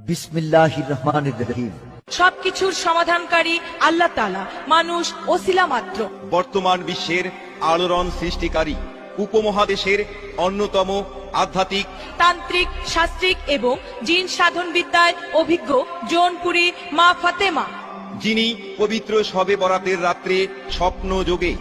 বিসমিল্লাহির রহমানির রহিম। সবকিছুর সমাধানকারী আল্লাহ তাআলা, মানুষ ওসিলা মাত্র। বর্তমান বিশ্বের আলোড়ন সৃষ্টিকারী উপমহাদেশের অন্যতম আধ্যাত্মিক, তান্ত্রিক, শাস্ত্রিক এবং জিন সাধন বিদ্যায় অভিজ্ঞ জৌনপুরী মা ফাতেমা, যিনি পবিত্র শবে বরাতের রাত্রে স্বপ্ন যোগে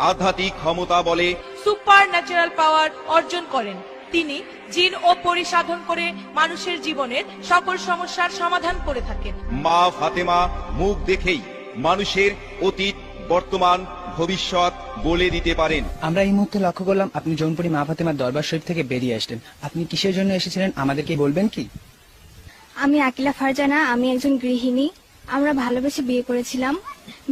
আধ্যাত্মিক ক্ষমতা বলে সুপার ন্যাচারাল পাওয়ার অর্জন করেন। তিনি জিন ও পরি সাধন করে মানুষের জীবনের সকল সমস্যার সমাধান করে থাকেন। মা ফাতেমা মুখ দেখেই মানুষের অতীত, বর্তমান, ভবিষ্যৎ বলে দিতে পারেন। আমরা এই মুহূর্তে লক্ষ্য করলাম আপনি জৌনপুরী মা ফাতেমার দরবার শরীফ থেকে বেরিয়ে আসলেন। আপনি কিসের জন্য এসেছিলেন আমাদেরকে বলবেন কি? আমি আকিলা ফারজানা, আমি একজন গৃহিণী। আমরা ভালোবেসে বিয়ে করেছিলাম।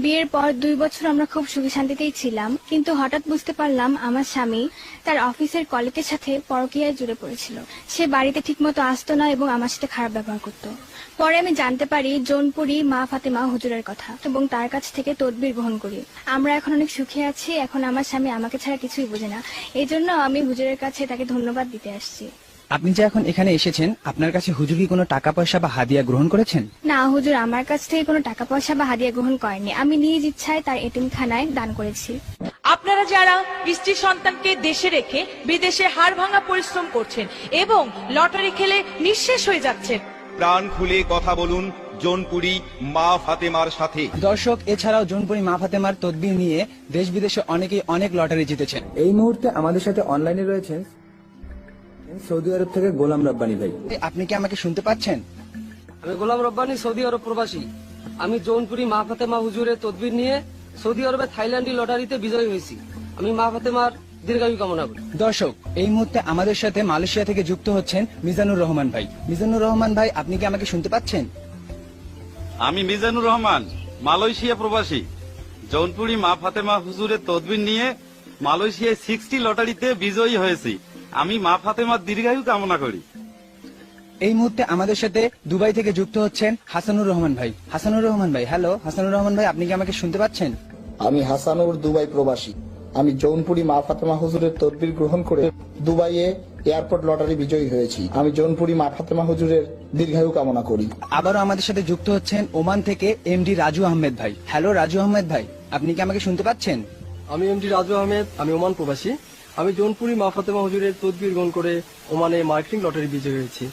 বিয়ের পর 2 বছর আমরা খুব সুখে শান্তিতেই ছিলাম, কিন্তু হঠাৎ বুঝতে পারলাম আমার স্বামী তার অফিসের কলিগের সাথে পরকীয়ায় জুড়ে পড়েছিল। সে বাড়িতে ঠিকমতো আসতো না এবং আমার সাথে খারাপ ব্যবহার করত। পরে আমি জানতে পারি জৌনপুরী মা ফাতেমা হুজুরের কথা এবং তার কাছ থেকে তদবির গ্রহণ করি। আমরা এখন অনেক সুখে আছি। এখন আমার স্বামী আমাকে ছাড়া কিছুই বোঝে না। এই জন্য আমি হুজুরের কাছে তাকে ধন্যবাদ দিতে আসছি। আপনি যে এখন এখানে এসেছেন, আপনার কাছে হুজুর কি কোনো টাকা পয়সা বা হাদিয়া গ্রহণ করেছেন? না, হুজুর আমার কাছ থেকে কোনো টাকা পয়সা বা হাদিয়া গ্রহণ করেনি। আমি নিজ ইচ্ছায় তার এতিমখানায় দান করেছি। আপনারা যারা স্ত্রী সন্তানকে দেশে রেখে বিদেশে হাড় ভাঙা পরিশ্রম করছেন এবং লটারি খেলে নিঃশেষ হয়ে যাচ্ছেন, প্রাণ খুলে কথা বলুন জৌনপুরী মা ফাতেমার সাথে। দর্শক, এছাড়াও জৌনপুরী মা ফাতেমার তদবির নিয়ে দেশ বিদেশে অনেকেই অনেক লটারি জিতেছেন। এই মুহূর্তে আমাদের সাথে অনলাইনে রয়েছেন সৌদি আরব থেকে গোলাম রব্বানী ভাই। আপনি কি আমাকে শুনতে পাচ্ছেন? আমি গোলাম রব্বানী, সৌদি আরব প্রবাসী। আমি জৌনপুরী মা ফাতেমা হুজুরের তদবির নিয়ে সৌদি আরবে থাইল্যান্ডি লটারিতে বিজয়ী হয়েছি। আমি মা ফাতেমার দীর্ঘায়ু কামনা করি। দর্শক, এই মুহূর্তে আমাদের সাথে মালয়েশিয়া থেকে যুক্ত হচ্ছেন মিজানুর রহমান ভাই। মিজানুর রহমান ভাই, আপনি কি আমাকে শুনতে পাচ্ছেন? আমি মিজানুর রহমান, মালয়েশিয়া প্রবাসী। জৌনপুরী মা ফাতেমা হুজুরের তদবির নিয়ে মালয়েশিয়ায় 60 লটারিতে বিজয়ী হয়েছি। আমি মা ফাতেমার দীর্ঘায়ু কামনা করি। এই মুহূর্তে আমাদের সাথে দুবাই থেকে যুক্ত হচ্ছেন হাসানুর রহমান ভাই। হাসানুর রহমান ভাই, হ্যালো হাসানুর রহমান ভাই, আপনি কি আমাকে শুনতে পাচ্ছেন? আমি হাসানুর, দুবাই প্রবাসী। আমি জৌনপুরী মা ফাতেমা হুজুরের তদবির গ্রহণ করে দুবাইয়ে এয়ারপোর্ট লটারি বিজয়ী হয়েছি। আমি জৌনপুরী মা ফাতেমা হুজুরের দীর্ঘায়ু কামনা করি। আবারও আমাদের সাথে যুক্ত হচ্ছেন ওমান থেকে এমডি রাজু আহমেদ ভাই। হ্যালো রাজু আহমেদ ভাই, আপনি কি আমাকে শুনতে পাচ্ছেন? আমি এমডি রাজু আহমেদ, আমি ওমান প্রবাসী। আমি জৌনপুরী মা ফাতেমা হুজুরের তদবির গ্রহণ করে ওমানে মার্কেটিং লটারি বিজয়ী হয়েছি।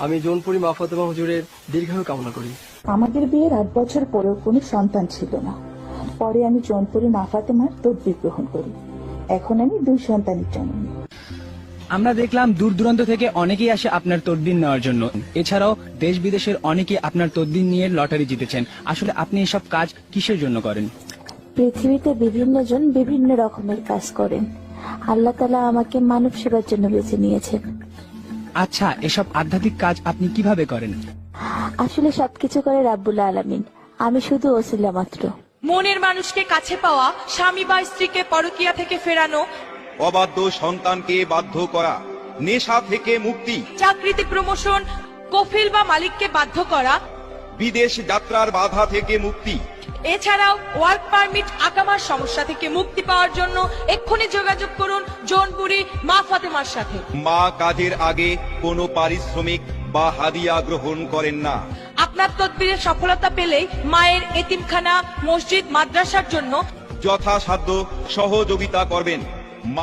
আমি জৌনপুরী মা ফাতেমা হুজুরের দীর্ঘায়ু কামনা করি। আমাদের বিয়ের 8 বছর পরেও কোনো সন্তান ছিল না। পরে আমি জৌনপুরী মা ফাতেমার তদবির গ্রহণ করি। এখন আমি 2 সন্তানের জননী। আমরা দেখলাম দূর দূরান্ত থেকে অনেকেই আসে আপনার তদবির নেওয়ার জন্য। এছাড়াও দেশ বিদেশের অনেকেই আপনার তদবির নিয়ে লটারি জিতেছেন। আসলে আপনি এসব কাজ কিসের জন্য করেন? পৃথিবীতে বিভিন্ন জন বিভিন্ন রকমের কাজ করেন। আল্লাহ তাআলা আমাকে মানব সেবার জন্য বেছে নিয়েছেন। আচ্ছা, এসব আধ্যাত্মিক কাজ আপনি কিভাবে করেন? আসলে সবকিছু করে রাব্বুল আলামিন, আমি শুধু ওসিলা মাত্র। মনের মানুষকে কাছে পাওয়া, স্বামী বা স্ত্রীকে পরকীয়া থেকে ফেরানো, অবাধ্য সন্তানকে বাধ্য করা, নেশা থেকে মুক্তি, চাকরিতে প্রমোশন, কফিল বা মালিককে বাধ্য করা, বিদেশ যাত্রার বাধা থেকে মুক্তি। এছাড়াও ওয়ার্ক পারমিট আকামার সমস্যা থেকে মুক্তি পাওয়ার জন্য এক্ষুনি যোগাযোগ করুন জৌনপুরী মা ফাতেমার সাথে। মা কাজের আগে কোনো পারিশ্রমিক বা হাদিয়া গ্রহণ করেন না। আপনার তদবিরের সফলতা পেলেই মায়ের এতিমখানা, মসজিদ, মাদ্রাসার জন্য যথাসাধ্য সহযোগিতা করবেন।